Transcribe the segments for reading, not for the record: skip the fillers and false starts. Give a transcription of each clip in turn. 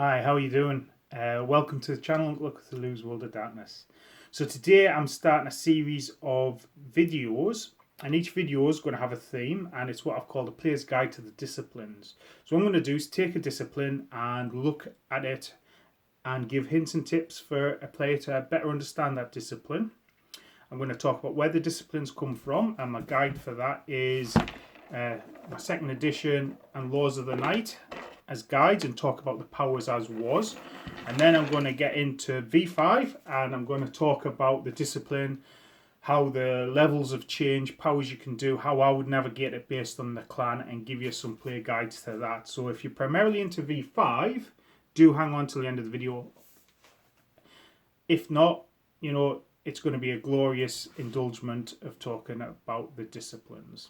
Hi, how are you doing? Welcome to the channel, Look at the Lou's World of Darkness. So today I'm starting a series of videos, and each video is going to have a theme, and it's what I've called a player's guide to the disciplines. So what I'm going to do is take a discipline and look at it and give hints and tips for a player to better understand that discipline. I'm going to talk about where the disciplines come from, and my guide for that is my second edition and Laws of the Night as guides, and talk about the powers as was. And then I'm going to get into V5 and I'm going to talk about the discipline, how the levels of change, powers you can do, how I would navigate it based on the clan, and give you some player guides to that. So if you're primarily into V5, do hang on till the end of the video. If not, it's going to be a glorious indulgence of talking about the disciplines.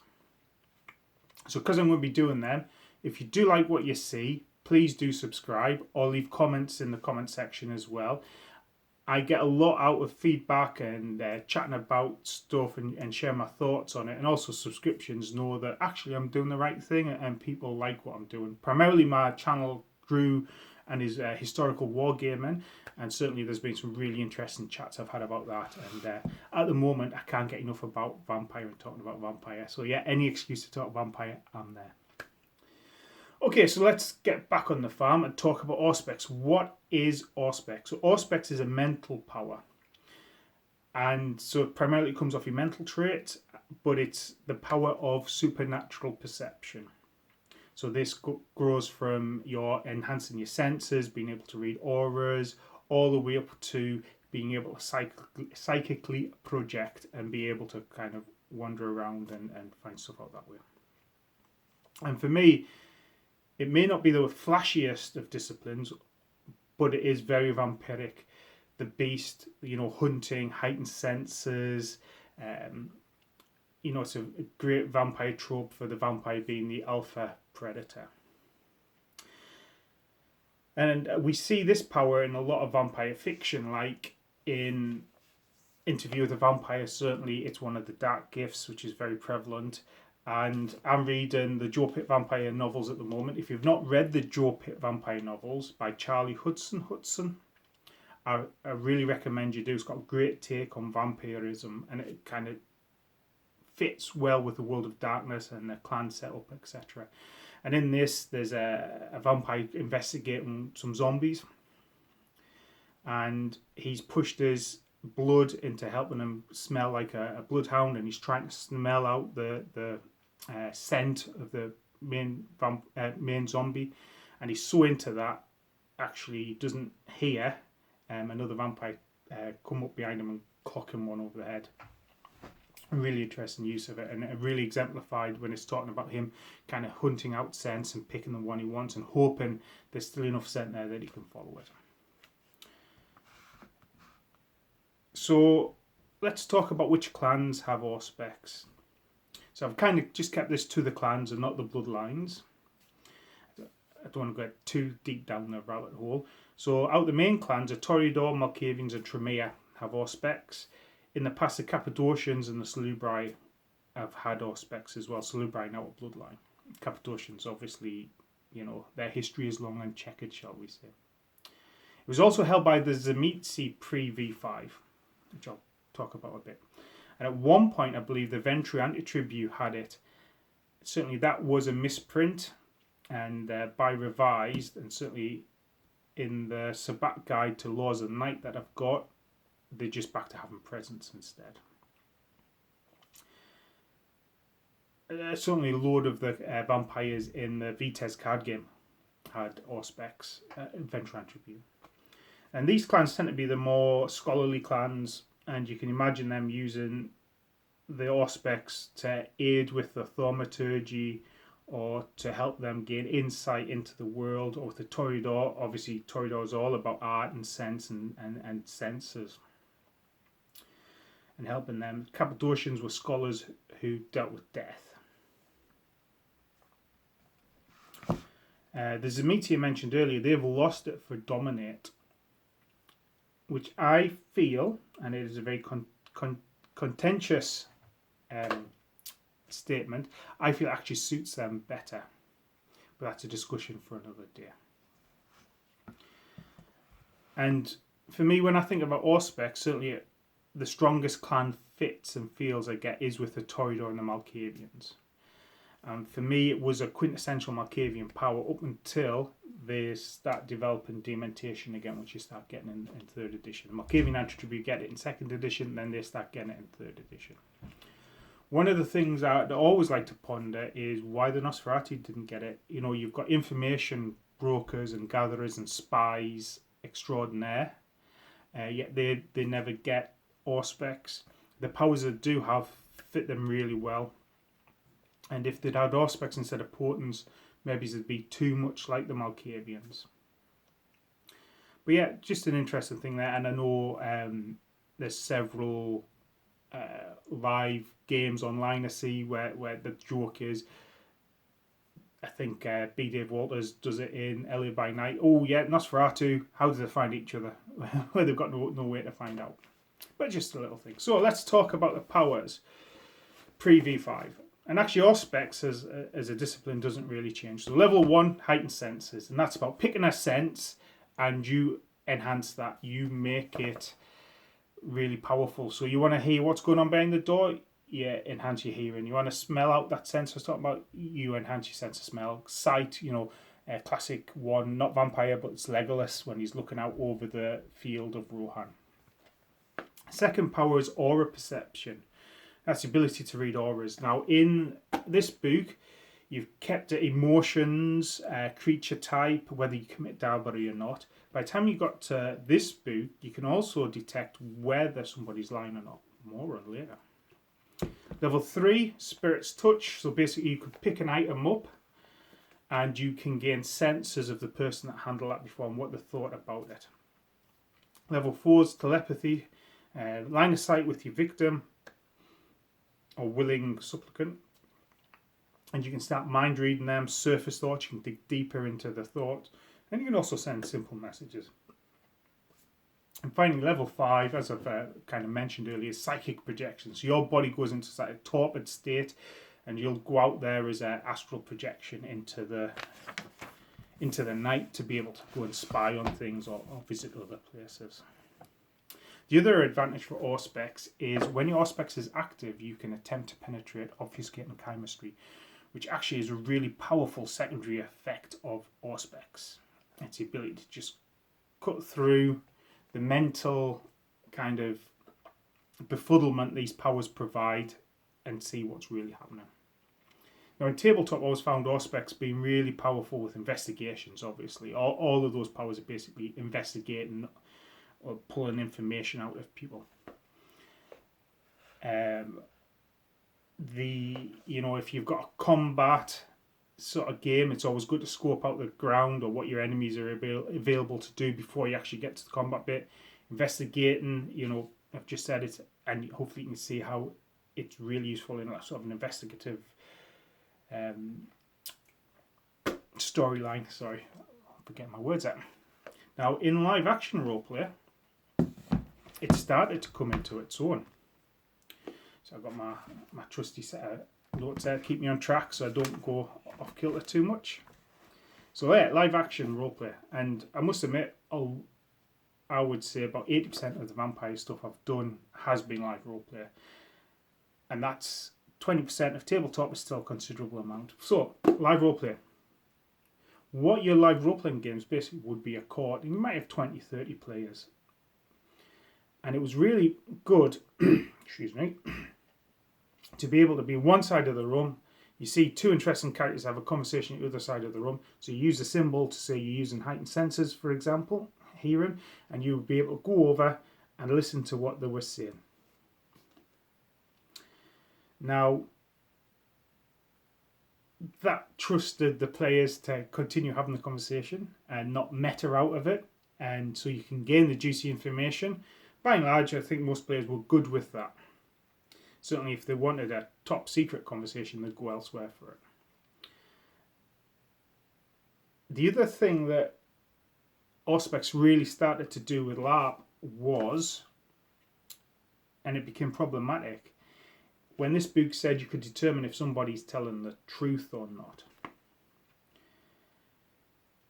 So because I'm going to be doing them, if you do like what you see, please do subscribe or leave comments in the comment section as well. I get a lot out of feedback and chatting about stuff and share my thoughts on it, and also subscriptions know that actually I'm doing the right thing and people like what I'm doing. Primarily my channel grew and is historical wargaming, and certainly there's been some really interesting chats I've had about that, and at the moment I can't get enough about Vampire and talking about Vampire. So yeah, any excuse to talk Vampire, I'm there. Okay, so let's get back on the farm and talk about Auspex. What is Auspex? So Auspex is a mental power, and so it primarily comes off your mental trait, but it's the power of supernatural perception. So this grows from your enhancing your senses, being able to read auras, all the way up to being able to psychically project and be able to kind of wander around and find stuff out that way. And for me, it may not be the flashiest of disciplines, but it is very vampiric. The beast, hunting, heightened senses. It's a great vampire trope for the vampire being the alpha predator. And we see this power in a lot of vampire fiction, like in Interview with a Vampire. Certainly it's one of the dark gifts, which is very prevalent. And I'm reading the Joe Pitt Vampire novels at the moment. If you've not read the Joe Pitt Vampire novels by Charlie Hudson, I really recommend you do. It's got a great take on vampirism, and it kind of fits well with the world of darkness and the clan setup, etc. And in this, there's a vampire investigating some zombies, and he's pushed his blood into helping him smell like a bloodhound, and he's trying to smell out the scent of the main zombie, and he's so into that actually he doesn't hear another vampire come up behind him and clock him one over the head. A really interesting use of it, and it really exemplified when it's talking about him kind of hunting out scents and picking the one he wants and hoping there's still enough scent there that he can follow it. So let's talk about which clans have Auspex. So I've kind of just kept this to the clans and not the bloodlines. I don't want to get too deep down the rabbit hole. So out the main clans, the Toreador, Malkavians and Tremere have Auspex. In the past, the Cappadocians and the Salubri have had Auspex as well. Salubri now a bloodline. Cappadocians, obviously, their history is long and checkered, shall we say. It was also held by the Tzimisce pre-V5, which I'll talk about a bit. And at one point, I believe the Ventru Antitribu had it. Certainly that was a misprint, and by revised, and certainly in the Sabbat guide to Laws of the Night that I've got, they're just back to having presence instead. Certainly a load of the vampires in the Vitesse card game had Auspex, Ventru Antitribu. And these clans tend to be the more scholarly clans, and you can imagine them using the Auspex to aid with the thaumaturgy or to help them gain insight into the world. Or with the Toreador, obviously Toreador is all about art and sense and senses and helping them. Cappadocians were scholars who dealt with death. The Tzimisce I mentioned earlier, they've lost it for Dominate, which I feel, and it is a very contentious statement, I feel actually suits them better. But that's a discussion for another day. And for me, when I think about Auspex, certainly the strongest clan fits and feels I get is with the Toreador and the Malkavians. And for me, it was a quintessential Malkavian power up until they start developing Dementation again, which you start getting in 3rd edition. The Malkavian Attribute get it in 2nd edition, then they start getting it in 3rd edition. One of the things I'd always like to ponder is why the Nosferatu didn't get it. You know, you've got information brokers and gatherers and spies extraordinaire, yet they never get Auspex. The powers that do have fit them really well. And if they'd had Auspex instead of Portents, maybe it'd be too much like the Malkavians. But yeah, just an interesting thing there. And I know there's several live games online I see where the joke is, I think B. Dave Walters does it in Elliot by Night. Oh yeah, Nosferatu, how do they find each other? Where they've got no way to find out. But just a little thing. So let's talk about the powers pre-V5. And actually Auspex as a discipline doesn't really change. So level 1, heightened senses. And that's about picking a sense and you enhance that. You make it really powerful. So you want to hear what's going on behind the door? Yeah, enhance your hearing. You want to smell out that sense I was talking about? You enhance your sense of smell. Sight, you know, classic one, not Vampire, but it's Legolas when he's looking out over the field of Rohan. Second power is aura perception. That's the ability to read auras. Now, in this book, you've kept the emotions, creature type, whether you commit Dalbury or not. By the time you got to this book, you can also detect whether somebody's lying or not. More on later. Level 3, Spirit's Touch. So basically, you could pick an item up and you can gain senses of the person that handled that before and what they thought about it. Level 4 is Telepathy. Line of sight with your victim or willing supplicant, and you can start mind reading them, surface thoughts, you can dig deeper into the thought, and you can also send simple messages. And finally, level 5, as I've kind of mentioned earlier, is psychic projection. So your body goes into a torpid state and you'll go out there as an astral projection into the night to be able to go and spy on things or visit other places. The other advantage for Auspex is when your Auspex is active, you can attempt to penetrate, obfuscate, and chemistry, which actually is a really powerful secondary effect of Auspex. It's the ability to just cut through the mental kind of befuddlement these powers provide and see what's really happening. Now in tabletop, I always found Auspex being really powerful with investigations, obviously. All of those powers are basically investigating or pulling information out of people. If you've got a combat sort of game, it's always good to scope out the ground or what your enemies are available to do before you actually get to the combat bit. Investigating, I've just said it, and hopefully you can see how it's really useful in a sort of an investigative storyline. Sorry, I'm forgetting my words out. Now, in live action roleplay, it started to come into its own. So I've got my trusty set of notes there, keep me on track so I don't go off kilter too much. So yeah, live action roleplay. And I must admit, I would say about 80% of the vampire stuff I've done has been live roleplay. And that's 20% of tabletop is still a considerable amount. So, live roleplay. What your live role-playing games basically would be a court, and you might have 20, 30 players. And it was really good, excuse me, to be able to be one side of the room. You see two interesting characters have a conversation at the other side of the room. So you use a symbol to say you're using heightened senses, for example, hearing, and you would be able to go over and listen to what they were saying. Now, that trusted the players to continue having the conversation and not meta out of it, and so you can gain the juicy information. By and large, I think most players were good with that. Certainly if they wanted a top secret conversation, they'd go elsewhere for it. The other thing that Auspex really started to do with LARP was, and it became problematic, when this book said you could determine if somebody's telling the truth or not.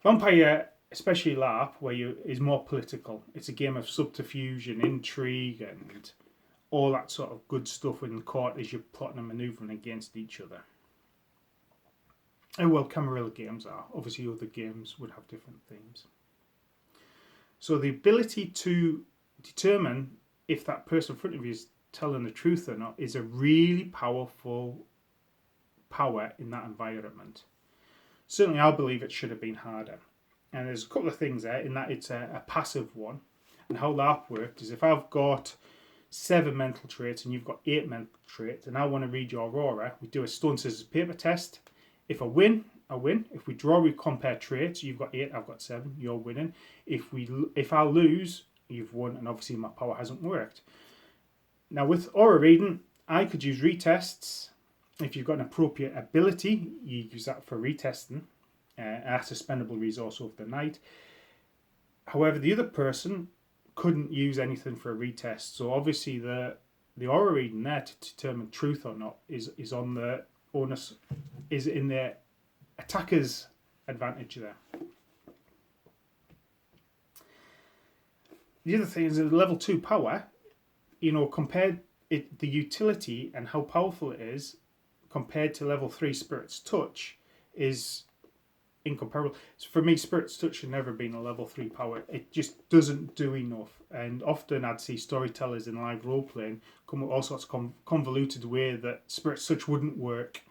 Vampire especially LARP, where is more political. It's a game of subterfuge and intrigue and all that sort of good stuff in court as you're plotting and manoeuvring against each other. And well, Camarilla games are. Obviously, other games would have different themes. So the ability to determine if that person in front of you is telling the truth or not is a really powerful power in that environment. Certainly, I believe it should have been harder. And there's a couple of things there in that it's a passive one. And how LARP worked is if I've got 7 mental traits and you've got 8 mental traits and I want to read your aura, we do a stone, scissors, paper test. If I win, I win. If we draw, we compare traits. You've got 8, I've got 7, you're winning. If I lose, you've won, and obviously my power hasn't worked. Now with aura reading, I could use retests. If you've got an appropriate ability, you use that for retesting. That's a spendable resource over the night. However, the other person couldn't use anything for a retest. So obviously the aura reading there to determine truth or not is on the onus, is in the attacker's advantage there. The other thing is the level 2 power, compared the utility and how powerful it is compared to level 3 Spirit's Touch is incomparable. So for me, Spirit's Touch should never been a level 3 power. It just doesn't do enough. And often I'd see storytellers in live role playing come with all sorts of convoluted way that Spirit's Touch wouldn't work.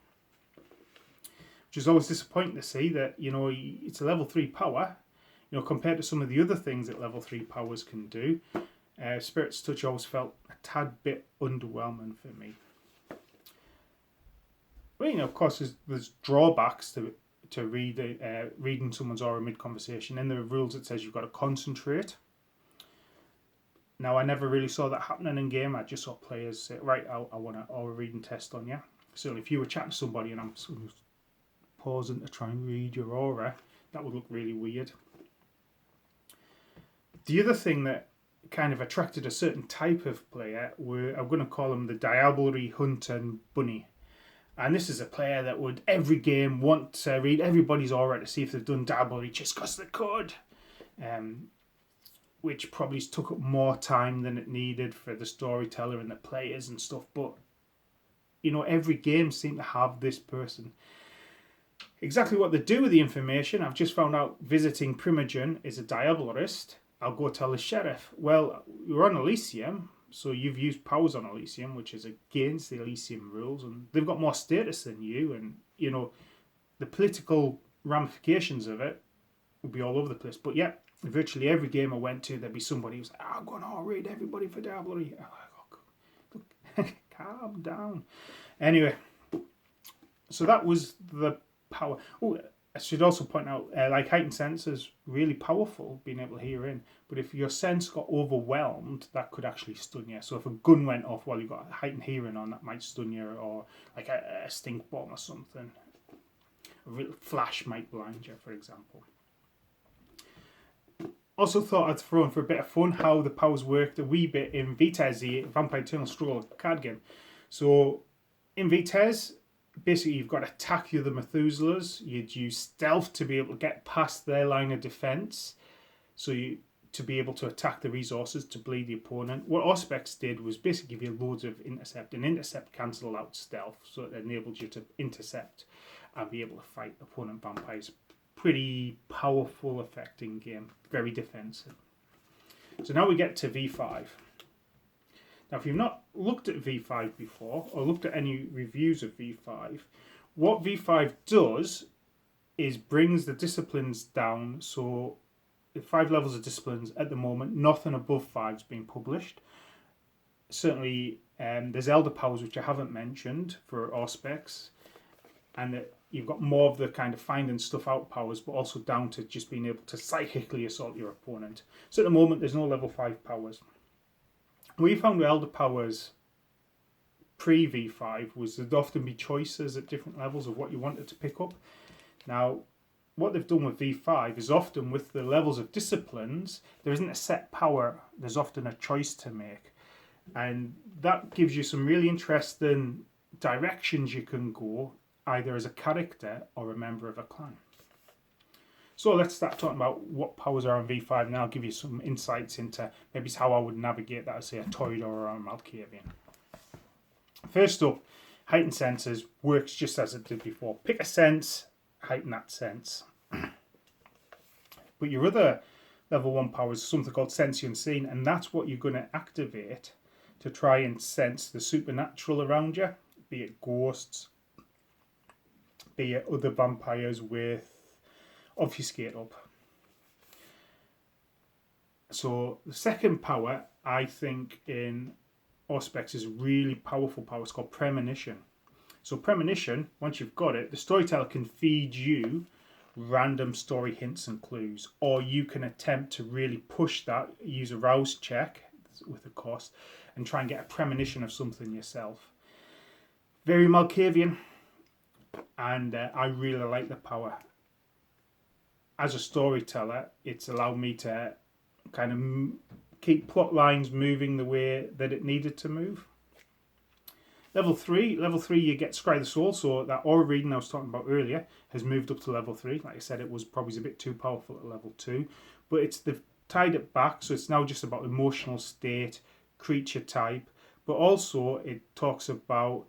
Which is always disappointing to see that, it's a level 3 power, compared to some of the other things that level 3 powers can do. Spirit's Touch always felt a tad bit underwhelming for me. Well, of course, there's drawbacks to reading someone's aura mid-conversation. In the rules, it says you've got to concentrate. Now, I never really saw that happening in game. I just saw players say, right, I want an aura reading test on you. Certainly, if you were chatting to somebody and I'm pausing to try and read your aura, that would look really weird. The other thing that kind of attracted a certain type of player were, I'm going to call them the Diablerie Hunt and Bunny. And this is a player that would every game want to read everybody's aura to see if they've done Diablerie just because they could. Which probably took up more time than it needed for the storyteller and the players and stuff. But, every game seemed to have this person. Exactly what they do with the information, I've just found out visiting Primogen is a Diablerist. I'll go tell the sheriff. Well, you're on Elysium, so you've used powers on Elysium, which is against the Elysium rules, and they've got more status than you, and, the political ramifications of it would be all over the place. But yeah, virtually every game I went to, there'd be somebody who's like, I'm going to read everybody for Diablerie. I'm like, calm down. Anyway, so that was the power. Oh, I should also point out, heightened sense is really powerful, being able to hear in. But if your sense got overwhelmed, that could actually stun you. So if a gun went off while you got heightened hearing on, that might stun you, or like a stink bomb or something. A real flash might blind you, for example. Also thought I'd throw in for a bit of fun how the powers worked a wee bit in Vitesse, the Vampire Eternal Struggle card game. So in Vitesse, basically you've got to attack the other Methuselahs. You'd use stealth to be able to get past their line of defense, so to be able to attack the resources to bleed the opponent. What Auspex did was basically give you loads of intercept, and intercept cancelled out stealth, so it enabled you to intercept and be able to fight opponent vampires. Pretty powerful effect in game, very defensive. So now we get to V5. Now, if you've not looked at V5 before, or looked at any reviews of V5, what V5 does is brings the disciplines down. So, the 5 levels of disciplines at the moment, nothing above 5 is being published. Certainly, there's Elder Powers, which I haven't mentioned, for Auspex, and you've got more of the kind of finding stuff out powers, but also down to just being able to psychically assault your opponent. So at the moment, there's no level 5 powers. What you found with Elder Powers pre-V5 was there'd often be choices at different levels of what you wanted to pick up. Now, what they've done with V5 is often with the levels of disciplines, there isn't a set power, there's often a choice to make. And that gives you some really interesting directions you can go, either as a character or a member of a clan. So let's start talking about what powers are on V5 now. I'll give you some insights into maybe how I would navigate that as, say, a Toreador or a Malkavian. First up, heightened senses works just as it did before. Pick a sense, heighten that sense. But your other level 1 power is something called Sense the Unseen, and that's what you're going to activate to try and sense the supernatural around you, be it ghosts, be it other vampires with obfuscate up. So the second power, I think, in Auspex is a really powerful power. It's called Premonition. So Premonition, once you've got it, the storyteller can feed you random story hints and clues, or you can attempt to really push that, use a rouse check with a cost, and try and get a premonition of something yourself. Very Malkavian, and I really like the power. As a storyteller, it's allowed me to kind of keep plot lines moving the way that it needed to move. Level 3, you get Scry the Soul, so that aura reading I was talking about earlier has moved up to level 3. Like I said, it was probably a bit too powerful at level 2, but they've tied it back, so it's now just about emotional state, creature type, but also it talks about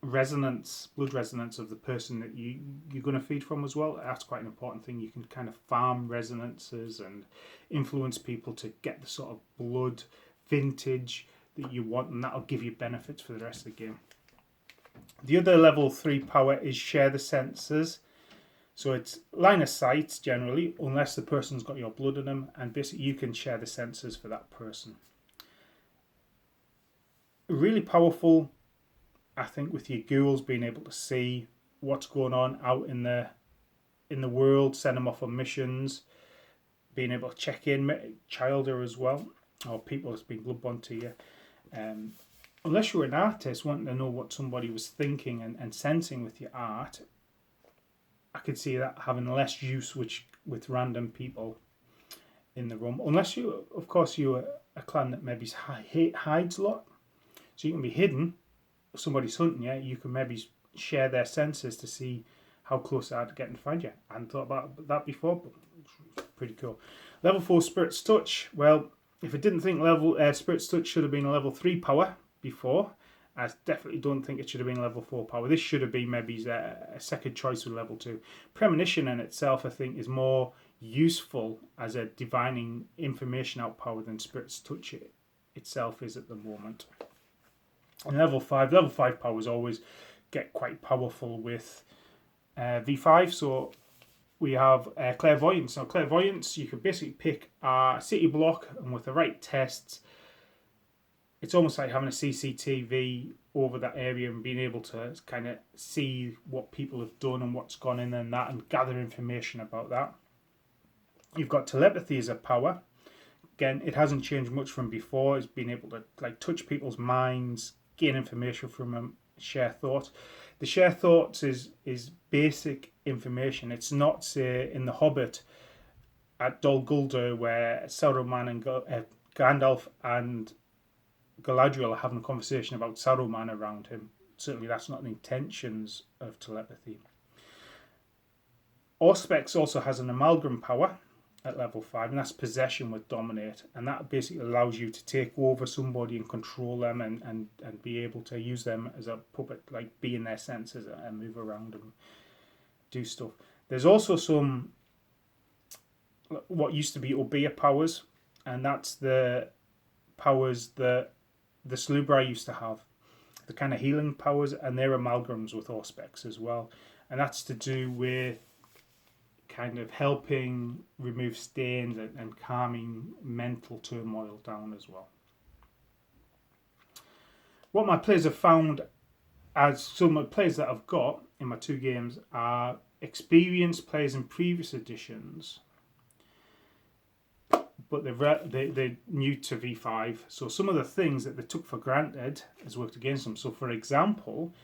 resonance, blood resonance of the person that you're going to feed from as well. That's quite an important thing. You can kind of farm resonances and influence people to get the sort of blood vintage that you want, and that'll give you benefits for the rest of the game. The other level 3 power is Share the Senses. So it's line of sight generally, unless the person's got your blood in them, and basically you can share the senses for that person. Really powerful, I think, with your ghouls being able to see what's going on out in the world, send them off on missions, being able to check in, Childer as well, or people that's been bloodborne to you. Unless you're an artist wanting to know what somebody was thinking and sensing with your art, I could see that having less use with random people in the room. Unless you, of course, you're a clan that maybe hides a lot. So you can be hidden. If somebody's hunting you, you can maybe share their senses to see how close they are to getting to find you. I hadn't thought about that before, but it's pretty cool. Level 4 Spirit's Touch. Well, if I didn't think Spirit's Touch should have been a level 3 power before, I definitely don't think it should have been a level 4 power. This should have been maybe a second choice with level 2. Premonition in itself, I think, is more useful as a divining information out power than Spirit's Touch itself is at the moment. And level 5 powers always get quite powerful with V5. So we have Clairvoyance. Now, Clairvoyance, you can basically pick a city block, and with the right tests, it's almost like having a CCTV over that area and being able to kind of see what people have done and what's gone in and that, and gather information about that. You've got Telepathy as a power. Again, it hasn't changed much from before. It's been able to touch people's minds, gain information from them, share thoughts. The share thoughts is basic information. It's not, say, in The Hobbit at Dol Guldur where Saruman and Gandalf and Galadriel are having a conversation about Saruman around him. Certainly that's not the intentions of telepathy. Auspex also has an amalgam power at level 5, and that's Possession with Dominate, and that basically allows you to take over somebody and control them and be able to use them as a puppet, like be in their senses and move around and do stuff. There's also some what used to be Obeah powers, and that's the powers that the Slubrai used to have, the kind of healing powers, and they're amalgams with Auspex as well, and that's to do with kind of helping remove stains and calming mental turmoil down as well. What my players have found, as some of the players that I've got in my 2 games are experienced players in previous editions, but they're new to V5. So some of the things that they took for granted has worked against them. So for example,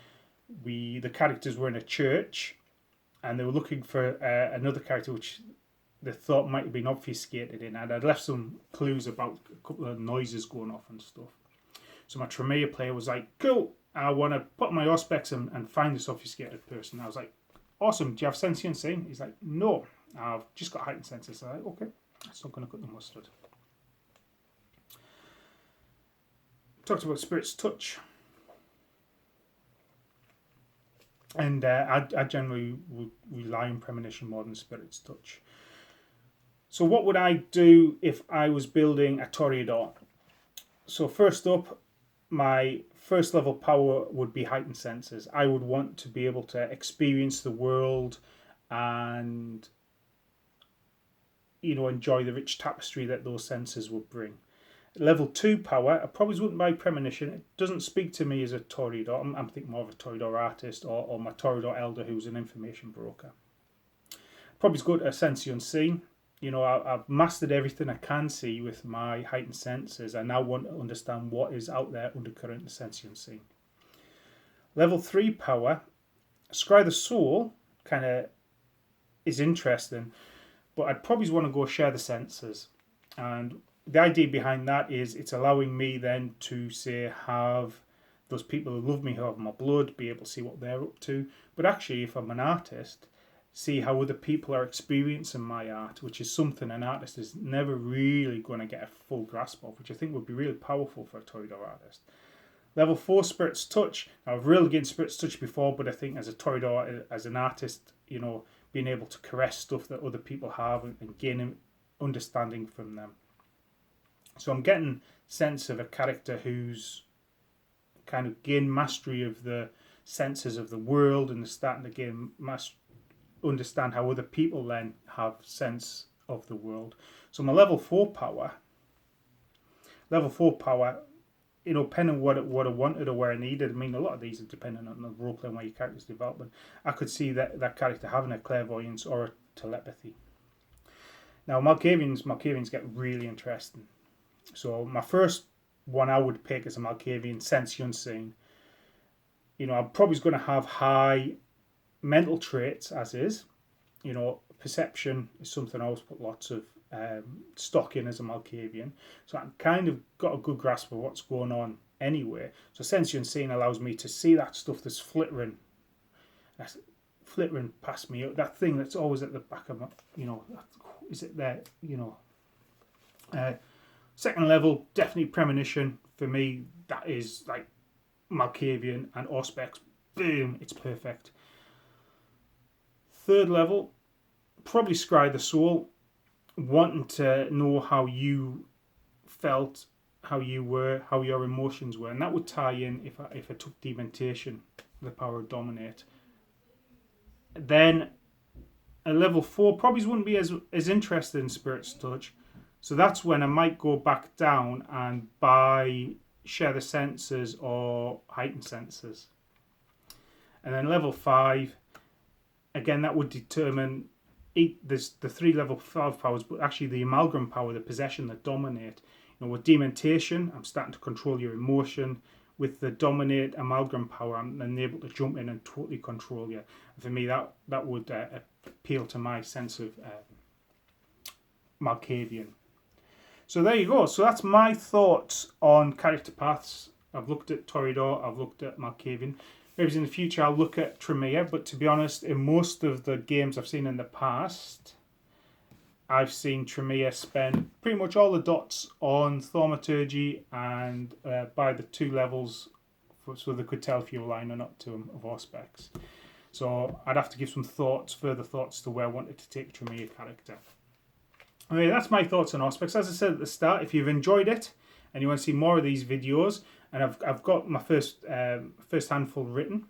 the characters were in a church, and they were looking for another character which they thought might have been obfuscated in, and I'd left some clues about a couple of noises going off and stuff. So my Tremere player was like, cool, I want to put my Auspex and find this obfuscated person. I was like, awesome, do you have Sense the Unseen? He's like, no. I've just got heightened senses. So okay, that's not going to cut the mustard. Talked about Spirit's Touch. And I generally would rely on Premonition more than Spirit's Touch. So what would I do if I was building a Toreador? So first up, my first level power would be heightened senses. I would want to be able to experience the world and, enjoy the rich tapestry that those senses would bring. Level 2 power, I probably wouldn't buy Premonition. It doesn't speak to me as a Toreador. I'm thinking more of a Toreador artist or my Toreador elder who's an information broker. Probably go to Sense the Unseen. I've mastered everything I can see with my heightened senses. I now want to understand what is out there undercurrent in Sense the Unseen. Level 3 power, Scry the Soul kind of is interesting, but I'd probably want to go Share the Senses. And the idea behind that is it's allowing me then to say have those people who love me, who have my blood, be able to see what they're up to. But actually, if I'm an artist, see how other people are experiencing my art, which is something an artist is never really going to get a full grasp of, which I think would be really powerful for a Toreador artist. Level 4, Spirit's Touch. Now, I've really gained Spirit's Touch before, but I think as a Toreador, as an artist, being able to caress stuff that other people have and gaining understanding from them. So I'm getting sense of a character who's kind of gained mastery of the senses of the world and is starting to gain understand how other people then have sense of the world. So my level 4 power, depending on what I wanted or where I needed. I mean, a lot of these are dependent on the role playing where your character's development. I could see that character having a clairvoyance or a telepathy. Now Malkavians get really interesting. So my first one I would pick as a Malkavian, Sense the Unseen. I'm probably going to have high mental traits as is. Perception is something I always put lots of stock in as a Malkavian. So I've kind of got a good grasp of what's going on anyway. So Sense the Unseen allows me to see that stuff that's flittering past me. That thing that's always at the back of my, is it there? Second level, definitely Premonition. For me, that is like Malkavian and Auspex. Boom, it's perfect. Third level, probably Scry the Soul. Wanting to know how you felt, how you were, how your emotions were. And that would tie in if I took Dementation, the power of Dominate. Then a level 4 probably wouldn't be as interested in Spirit's Touch. So that's when I might go back down and buy Share the Senses or Heightened Senses. And then level 5, again, that would determine there's the 3 level 5 powers, but actually the amalgam power, the possession, that Dominate. With Dementation, I'm starting to control your emotion. With the Dominate amalgam power, I'm then able to jump in and totally control you. And for me, that would appeal to my sense of Malkavian. So there you go. So that's my thoughts on character paths. I've looked at Toreador, I've looked at Malkavian. Maybe in the future I'll look at Tremere, but to be honest, in most of the games I've seen in the past, I've seen Tremere spend pretty much all the dots on Thaumaturgy and by the 2 levels, so they could tell if you were lying or not to them, of Auspex. So I'd have to give some further thoughts to where I wanted to take Tremere character. Anyway, that's my thoughts on Auspex. As I said at the start, if you've enjoyed it and you want to see more of these videos, and I've got my first handful written,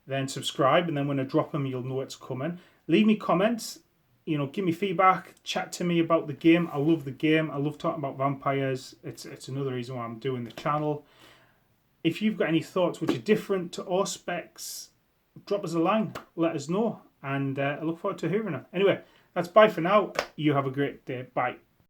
then subscribe, and then when I drop them, you'll know it's coming. Leave me comments, give me feedback, chat to me about the game. I love the game. I love talking about vampires. It's another reason why I'm doing the channel. If you've got any thoughts which are different to Auspex, drop us a line. Let us know, and I look forward to hearing them. Anyway, that's bye for now. You have a great day. Bye.